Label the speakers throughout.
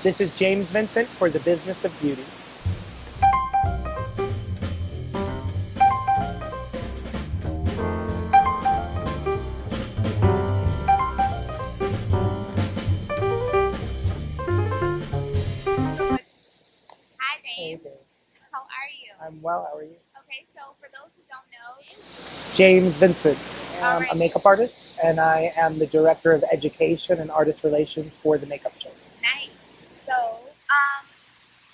Speaker 1: This is James Vincent for the Business of Beauty.
Speaker 2: So what? Hi,
Speaker 1: Hey
Speaker 2: James.
Speaker 1: there.
Speaker 2: How are you?
Speaker 1: I'm well. How are you?
Speaker 2: Okay, so for those who don't know,
Speaker 1: James Vincent.
Speaker 2: all
Speaker 1: I'm a
Speaker 2: right,
Speaker 1: makeup artist, and I am the Director of Education and Artist Relations for the Makeup Show.
Speaker 2: nice.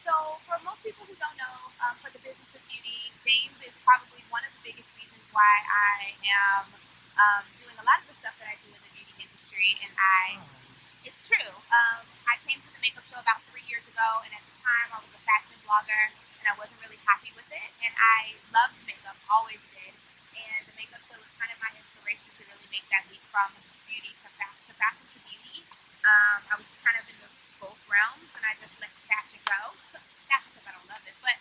Speaker 2: So for most people who don't know, for the business of beauty, James is probably one of the biggest reasons why I am doing a lot of the stuff that I do in the beauty industry, and it's true. I came to the makeup show about 3 years ago, and at the time I was a fashion blogger, and I wasn't really happy with it. And I loved makeup, always did. And the makeup show was kind of my inspiration to really make that leap from beauty to fashion to beauty. I was kind of in both realms, and I just let the fashion go. Not because I don't love it, but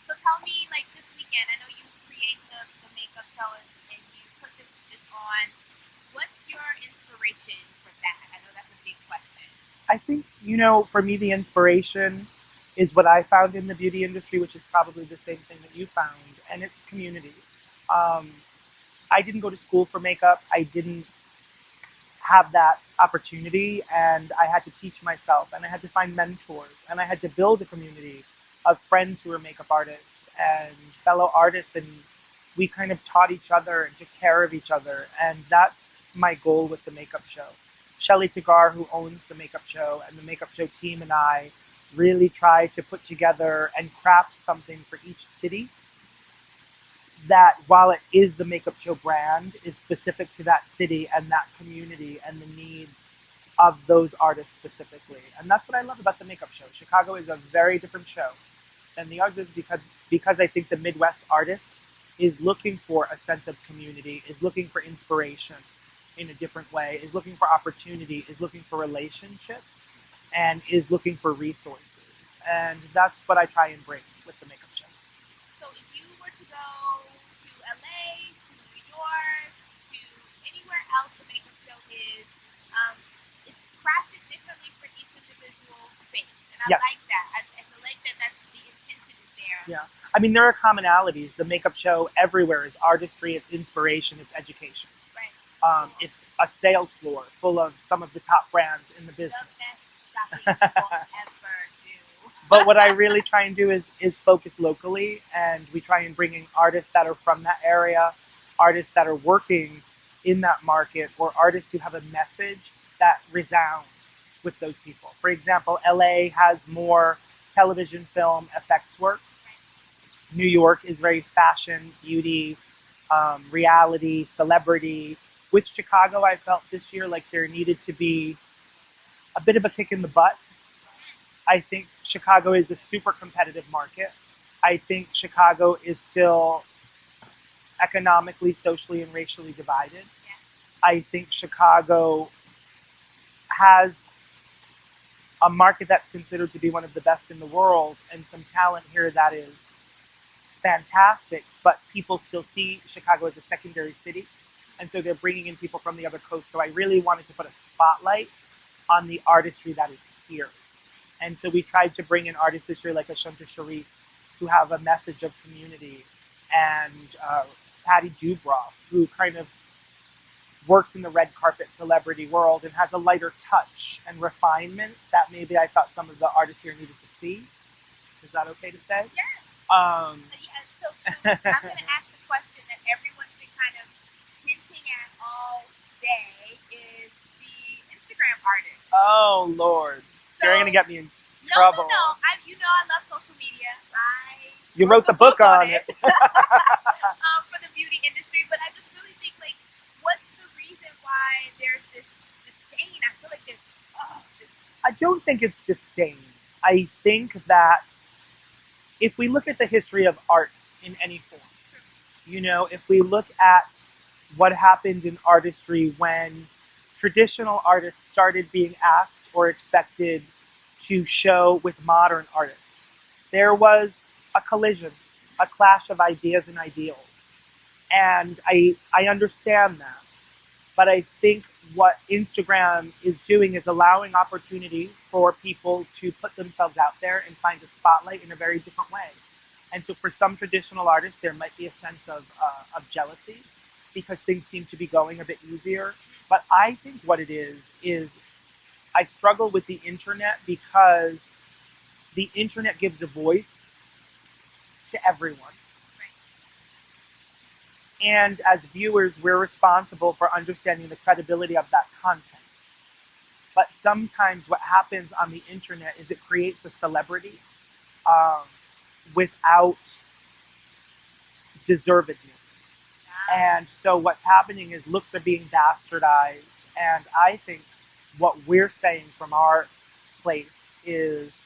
Speaker 2: so tell me, like this weekend, I know you create the makeup show and you put this on. What's your inspiration for that? I know that's a big question.
Speaker 1: I think, for me, the inspiration is what I found in the beauty industry, which is probably the same thing that you found, and it's community. Um, I didn't go to school for makeup. I didn't have that opportunity, and I had to teach myself, and I had to find mentors, and I had to build a community of friends who were makeup artists and fellow artists, and we kind of taught each other and took care of each other, and that's my goal with the makeup show. Shelley Tagar, who owns the makeup show, and the makeup show team and I really try to put together and craft something for each city that, while it is the makeup show brand, is specific to that city and that community and the needs of those artists specifically. And that's what I love about the makeup show. Chicago is a very different show than the others because I think the Midwest artist is looking for a sense of community, is looking for inspiration in a different way, is looking for opportunity, is looking for relationships, and is looking for resources. And that's what I try and bring with the makeup show.
Speaker 2: So if you were to go to LA, to New York, to anywhere else the makeup show is, um, it's crafted differently for each individual space. And I
Speaker 1: Yes.
Speaker 2: like that. I feel like that's the intention is there.
Speaker 1: Yeah. I mean, there are commonalities. The makeup show everywhere is artistry, it's inspiration, it's education.
Speaker 2: Right.
Speaker 1: It's a sales floor full of some of the top brands in the
Speaker 2: The
Speaker 1: business.
Speaker 2: best shopping you will ever do.
Speaker 1: But what I really try and do is focus locally, and we try and bring in artists that are from that area, artists that are working in that market, or artists who have a message that resounds with those people. For example, LA has more television, film, effects work. New York is very fashion, beauty, reality, celebrity. With Chicago, I felt this year like there needed to be a bit of a kick in the butt. I think Chicago is a super competitive market. I think Chicago is still economically, socially, and racially divided.
Speaker 2: Yeah.
Speaker 1: I think Chicago has a market that's considered to be one of the best in the world, and some talent here that is fantastic, but people still see Chicago as a secondary city, and so they're bringing in people from the other coast. So I really wanted to put a spotlight on the artistry that is here. And so we tried to bring in artists this year like Ashanta Sharif, who have a message of community, and Patty Dubroff, who kind of works in the red carpet celebrity world and has a lighter touch and refinement that maybe I thought some of the artists here needed to see. Is that okay to say?
Speaker 2: Yes. Yeah, so I'm going to ask the question that everyone's been kind of hinting at all day is the Instagram artist.
Speaker 1: Oh, Lord. You're going to get me in trouble.
Speaker 2: No. I love social media.
Speaker 1: You wrote the book on it.
Speaker 2: For the beauty industry, but I just really think, like, what's the reason why there's this disdain? I feel like this.
Speaker 1: I don't think it's disdain. I think that if we look at the history of art in any form, if we look at what happened in artistry when traditional artists started being asked or expected to show with modern artists, there was a collision, a clash of ideas and ideals. And I understand that. But I think what Instagram is doing is allowing opportunity for people to put themselves out there and find a spotlight in a very different way. And so for some traditional artists, there might be a sense of jealousy because things seem to be going a bit easier. But I think what it is I struggle with the internet because the internet gives a voice to everyone.
Speaker 2: Right.
Speaker 1: And as viewers, we're responsible for understanding the credibility of that content. But sometimes what happens on the internet is it creates a celebrity um, without deservedness. And so what's happening is looks are being bastardized. And I think what we're saying from our place is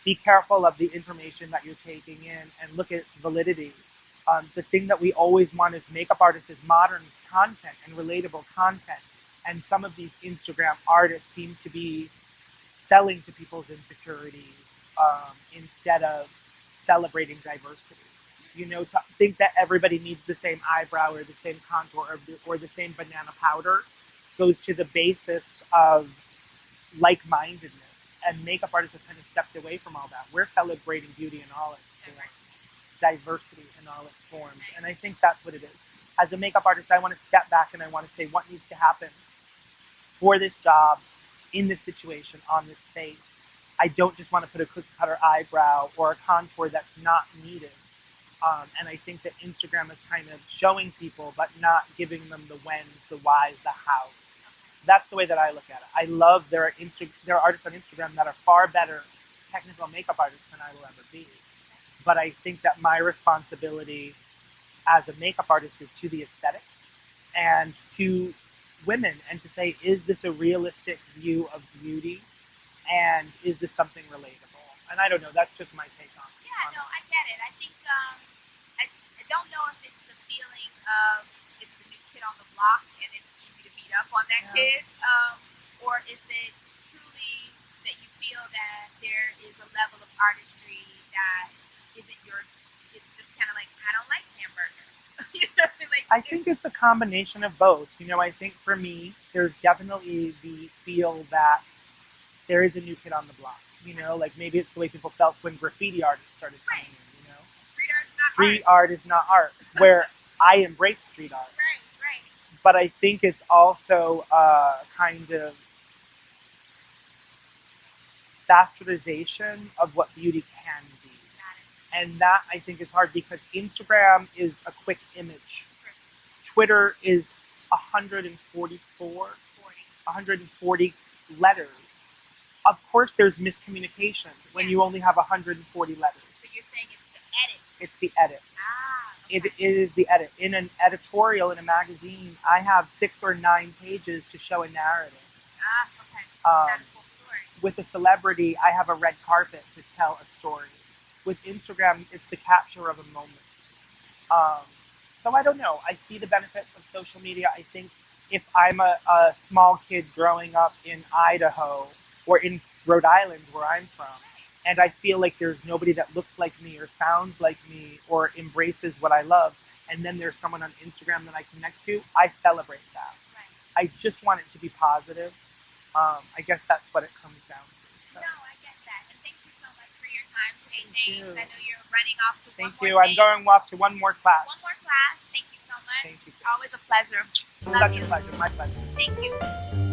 Speaker 1: be careful of the information that you're taking in and look at its validity. The thing that we always want as makeup artists is modern content and relatable content. And some of these Instagram artists seem to be selling to people's insecurities instead of celebrating diversity. You know, to think that everybody needs the same eyebrow or the same contour or the same banana powder goes to the basis of like-mindedness. And makeup artists have kind of stepped away from all that. We're celebrating beauty in all its forms, diversity in all its forms. And I think that's what it is. As a makeup artist, I want to step back and I want to say what needs to happen for this job, in this situation, on this face. I don't just want to put a cookie cutter eyebrow or a contour that's not needed. And I think that Instagram is kind of showing people, but not giving them the whens, the whys, the hows. That's the way that I look at it. I love there are artists on Instagram that are far better technical makeup artists than I will ever be. But I think that my responsibility as a makeup artist is to the aesthetic and to women and to say, is this a realistic view of beauty? And is this something relatable? And I don't know, that's just my take on it.
Speaker 2: Yeah, no, I get it. I think I don't know if it's the feeling of it's the new kid on the block and it's easy to beat up on that kid, or is it truly that you feel that there is a level of artistry that isn't yours? It's just kind of like, I don't like hamburgers. You know, like,
Speaker 1: I think it's a combination of both. You know, I think for me, there's definitely the feel that there is a new kid on the block. You know, like maybe it's the way people felt when graffiti artists started coming in. You know, street art is not art. Where I embrace street art,
Speaker 2: right.
Speaker 1: but I think it's also kind of bastardization of what beauty can be. And that I think is hard because Instagram is a quick image. Twitter is 140 letters. Of course, there's miscommunication when you only have 140 letters.
Speaker 2: So you're saying it's the edit?
Speaker 1: It's the edit.
Speaker 2: Okay.
Speaker 1: It is the edit. In an editorial in a magazine, I have 6 or 9 pages to show a narrative.
Speaker 2: Okay. That's a full story.
Speaker 1: With a celebrity, I have a red carpet to tell a story. With Instagram, it's the capture of a moment. So I don't know. I see the benefits of social media. I think if I'm a small kid growing up in Idaho or in Rhode Island where I'm from, and I feel like there's nobody that looks like me or sounds like me or embraces what I love, and then there's someone on Instagram that I connect to, I celebrate that.
Speaker 2: Right.
Speaker 1: I just want it to be positive. I guess that's what it comes down to. So.
Speaker 2: No, I get that. And thank you so much for your time today, James.
Speaker 1: You.
Speaker 2: I know you're running off to
Speaker 1: Thank
Speaker 2: one
Speaker 1: you.
Speaker 2: more
Speaker 1: I'm going off to one more class.
Speaker 2: One more class. Thank you so much.
Speaker 1: Thank you.
Speaker 2: Always a pleasure.
Speaker 1: Such a pleasure. My pleasure.
Speaker 2: Thank you.